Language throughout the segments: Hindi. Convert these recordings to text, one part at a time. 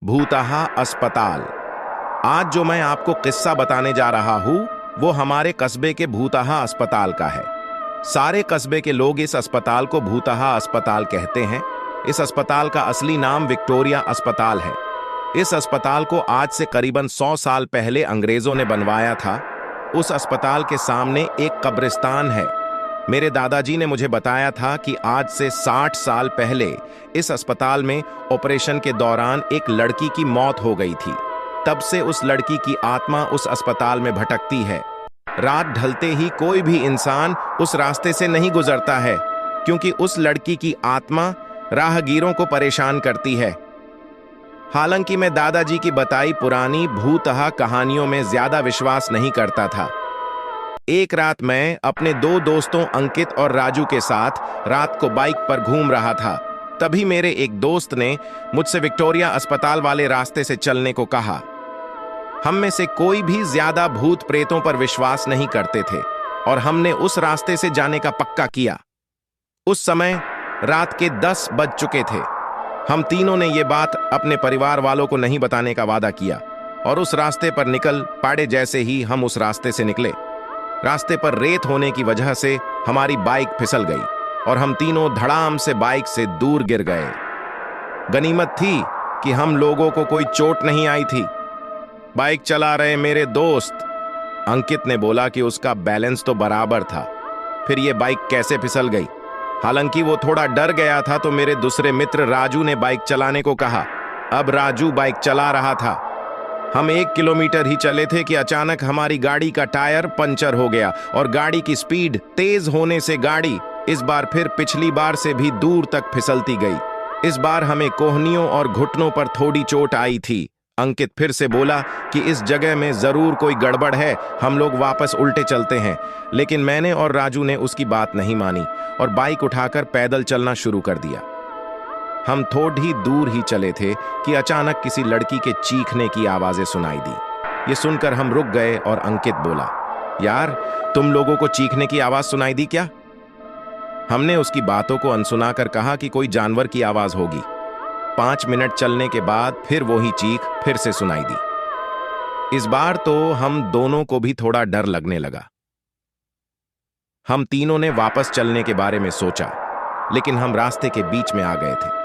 भूतहा अस्पताल। आज जो मैं आपको किस्सा बताने जा रहा हूं वो हमारे कस्बे के भूतहा अस्पताल का है। सारे कस्बे के लोग इस अस्पताल को भूतहा अस्पताल कहते हैं। इस अस्पताल का असली नाम विक्टोरिया अस्पताल है। इस अस्पताल को आज से करीबन 100 साल पहले अंग्रेजों ने बनवाया था। उस अस्पताल के सामने एक कब्रिस्तान है। मेरे दादाजी ने मुझे बताया था कि आज से 60 साल पहले इस अस्पताल में ऑपरेशन के दौरान एक लड़की की मौत हो गई थी। तब से उस लड़की की आत्मा उस अस्पताल में भटकती है। रात ढलते ही कोई भी इंसान उस रास्ते से नहीं गुजरता है, क्योंकि उस लड़की की आत्मा राहगीरों को परेशान करती है। हालांकि मैं दादाजी की बताई पुरानी भूतहा कहानियों में ज्यादा विश्वास नहीं करता था। एक रात मैं अपने दो दोस्तों अंकित और राजू के साथ रात को बाइक पर घूम रहा था। तभी मेरे एक दोस्त ने मुझसे विक्टोरिया अस्पताल वाले रास्ते से चलने को कहा। हम में से कोई भी ज्यादा भूत प्रेतों पर विश्वास नहीं करते थे और हमने उस रास्ते से जाने का पक्का किया। उस समय रात के 10 बज चुके थे। हम तीनों ने यह बात अपने परिवार वालों को नहीं बताने का वादा किया और उस रास्ते पर निकल पड़े। जैसे ही हम उस रास्ते से निकले, रास्ते पर रेत होने की वजह से हमारी बाइक फिसल गई और हम तीनों धड़ाम से बाइक से दूर गिर गए। गनीमत थी कि हम लोगों को कोई चोट नहीं आई थी। बाइक चला रहे मेरे दोस्त अंकित ने बोला कि उसका बैलेंस तो बराबर था, फिर ये बाइक कैसे फिसल गई। हालांकि वो थोड़ा डर गया था तो मेरे दूसरे मित्र राजू ने बाइक चलाने को कहा। अब राजू बाइक चला रहा था। हम 1 किलोमीटर ही चले थे कि अचानक हमारी गाड़ी का टायर पंचर हो गया और गाड़ी की स्पीड तेज होने से गाड़ी इस बार फिर पिछली बार से भी दूर तक फिसलती गई। इस बार हमें कोहनियों और घुटनों पर थोड़ी चोट आई थी। अंकित फिर से बोला कि इस जगह में जरूर कोई गड़बड़ है, हम लोग वापस उल्टे चलते हैं। लेकिन मैंने और राजू ने उसकी बात नहीं मानी और बाइक उठाकर पैदल चलना शुरू कर दिया। हम थोड़ी दूर ही चले थे कि अचानक किसी लड़की के चीखने की आवाजें सुनाई दी। ये सुनकर हम रुक गए और अंकित बोला, यार तुम लोगों को चीखने की आवाज सुनाई दी क्या? हमने उसकी बातों को अनसुना कर कहा कि कोई जानवर की आवाज होगी। 5 मिनट चलने के बाद फिर वही चीख फिर से सुनाई दी। इस बार तो हम दोनों को भी थोड़ा डर लगने लगा। हम तीनों ने वापस चलने के बारे में सोचा, लेकिन हम रास्ते के बीच में आ गए थे।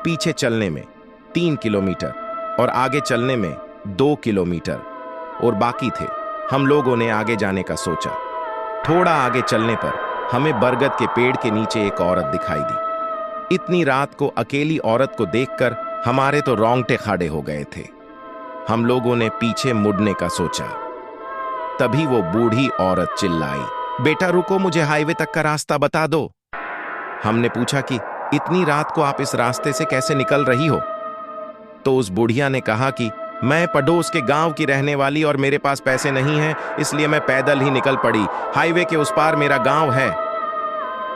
पीछे चलने में 3 किलोमीटर और आगे चलने में 2 किलोमीटर और बाकी थे। हम लोगों ने आगे जाने का सोचा। थोड़ा आगे चलने पर हमें बरगद के पेड़ के नीचे एक औरत दिखाई दी। इतनी रात को अकेली औरत को देखकर हमारे तो रोंगटे खड़े हो गए थे। हम लोगों ने पीछे मुड़ने का सोचा। तभी वो बूढ़ी औरत चिल्लाई, बेटा रुको, मुझे हाईवे तक का रास्ता बता दो। हमने पूछा कि इतनी रात को आप इस रास्ते से कैसे निकल रही हो? तो उस बुढ़िया ने कहा कि मैं पड़ोस के गांव की रहने वाली और मेरे पास पैसे नहीं हैं, इसलिए मैं पैदल ही निकल पड़ी। हाईवे के उस पार मेरा गांव है।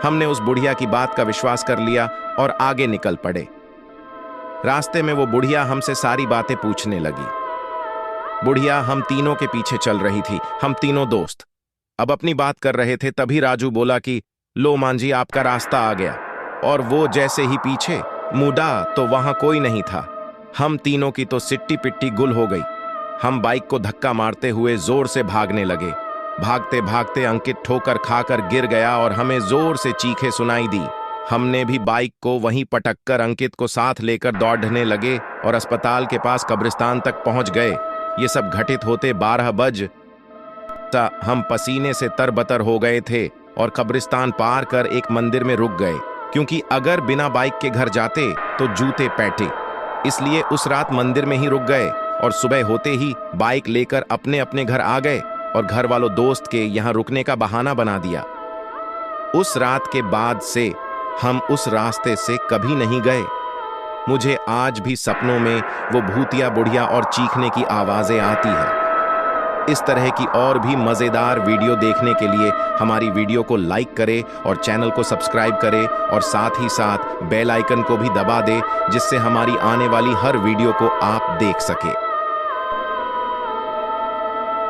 हमने उस बुढ़िया की बात का विश्वास कर लिया और आगे निकल पड़े। रास्ते में वो बुढ़िया हमसे सारी बातें पूछने लगी। बुढ़िया हम तीनों के पीछे चल रही थी। हम तीनों दोस्त अब अपनी बात कर रहे थे। तभी राजू बोला कि लो मांझी, आपका रास्ता आ गया। और वो जैसे ही पीछे मुड़ा तो वहां कोई नहीं था। हम तीनों की तो सिट्टी पिट्टी गुल हो गई। हम बाइक को धक्का मारते हुए जोर से भागने लगे। भागते भागते अंकित ठोकर खाकर गिर गया और हमें जोर से चीखें सुनाई दी। हमने भी बाइक को वहीं पटककर अंकित को साथ लेकर दौड़ने लगे और अस्पताल के पास कब्रिस्तान तक पहुंच गए। ये सब घटित होते 12 बज। हम पसीने से तरबतर हो गए थे और कब्रिस्तान पार कर एक मंदिर में रुक गए, क्योंकि अगर बिना बाइक के घर जाते तो जूते पैटे। इसलिए उस रात मंदिर में ही रुक गए और सुबह होते ही बाइक लेकर अपने अपने घर आ गए और घर वालों दोस्त के यहाँ रुकने का बहाना बना दिया। उस रात के बाद से हम उस रास्ते से कभी नहीं गए। मुझे आज भी सपनों में वो भूतिया बुढ़िया और चीखने की आवाजें आती है। इस तरह की और भी मजेदार वीडियो देखने के लिए हमारी वीडियो को लाइक करें और चैनल को सब्सक्राइब करें और साथ ही साथ बेल आइकन को भी दबा दें, जिससे हमारी आने वाली हर वीडियो को आप देख सकें।